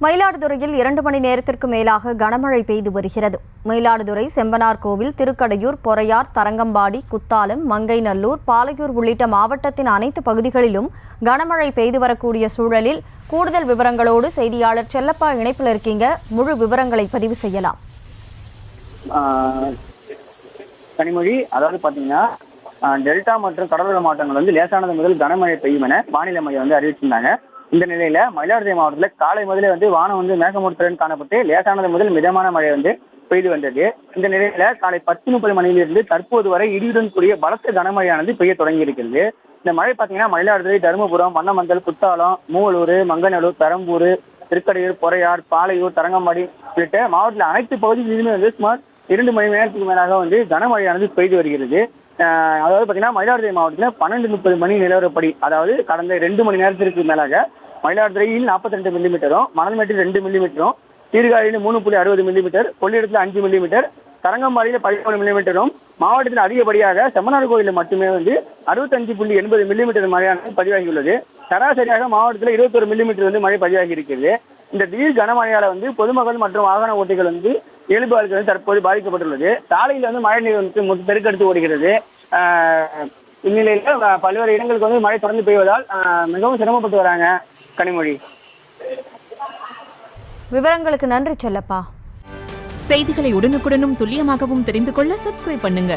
மயிலாடுதுறையில் 2 மணி நேரத்திற்கு மேலாக கனமழை பெய்து வருகிறது. மயிலாடுதுறை, செம்பனார் கோவில், திருக்கடையூர், பொறையார், தரங்கம்பாடி, குத்தாலம், மங்கைநல்லூர், பாலையூர் உள்ளிட்ட மாவட்டத்தின் அனைத்து பகுதிகளிலும் கனமழை பெய்து வரக்கூடிய சூழலில் கூடுதல் விவரங்களோடு செய்தியாளர் செல்லப்பா இணைப்பில் இருக்கீங்க. முழு விவரங்களை பதிவு செய்யலாம். கனிமொழி, அதாவது பாத்தீங்கன்னா டெல்டா மற்றும் கடலோர மாவட்டங்கள் லேசானது முதல் கனமழை பெய்யும் என வானிலை மையம் அறிவிச்சிருந்தாங்க. இந்த நிலையில மயிலாடுதுறை மாவட்டத்தில் காலை முதலே வானம் மேகமூட்டத்துடன் காணப்பட்டு லேசானது முதல் மிதமான மழை பெய்து வந்தது. இந்த நிலையில காலை 10:30 மணியிலிருந்து தற்போது வரை இடியுடன் கூடிய பலத்த கனமழையானது பெய்ய தொடங்கி இருக்கிறது. இந்த மழை பாத்தீங்கன்னா மயிலாடுதுறை, தருமபுரம், வண்ணமந்தல், குத்தாலம், மூவலூர், மங்கநல்லூர், பெரம்பூர், திருக்கடையூர், பொறையார், பாலையூர், தரங்கம்பாடி உள்ளிட்ட மாவட்டத்தில் அனைத்து பகுதிகளிலுமே சுமார் 2 மணி நேரத்துக்கு மேலாக கனமழையானது பெய்து வருகிறது. அதாவது பாத்தீங்கன்னா மயிலாடுதுறை மாவட்டத்தில் 12:30 மணி நிலவரப்படி, அதாவது கடந்த 2 மணி நேரத்திற்கு மேலாக மயிலாடுதுறையில் 42 மில்லிமீட்டரும், மணல்மேட்டில் 2 மில்லிமீட்டரும், சீர்காழியில் 3.60 மில்லிமீட்டர், கொள்ளிடத்தில் 5 மில்லிமீட்டர், தரங்கம்பாடியில் 13 மில்லிமீட்டரும், மாவட்டத்தில் அதிகப்படியாக செம்மனார் கோயிலில் மட்டுமே 65.80 மில்லிமீட்டர் மழையானது பதிவாகியுள்ளது. சராசரியாக மாவட்டத்தில் 21 மில்லிமீட்டர் மழை பதிவாகி இருக்கிறது. இந்த திடீர் கனமழையால பொதுமக்கள் மற்றும் வாகன ஓட்டிகள் இயல்பு வாழ்க்கை தற்போது பாதிக்கப்பட்டுள்ளது. சாலையில் மழை நீர் பெருக்கெடுத்து ஓடுகிறது. இந்நிலையில பல்வேறு இடங்களுக்கு மழை தொடர்ந்து பெய்வதால் மிகவும் சிரமப்பட்டு வராங்க. கனிமொழி, விவரங்களுக்கு நன்றி செல்லப்பா. செய்திகளை உடனுக்குடனும் துல்லியமாகவும் தெரிந்து கொள்ள சப்ஸ்கிரைப் பண்ணுங்க.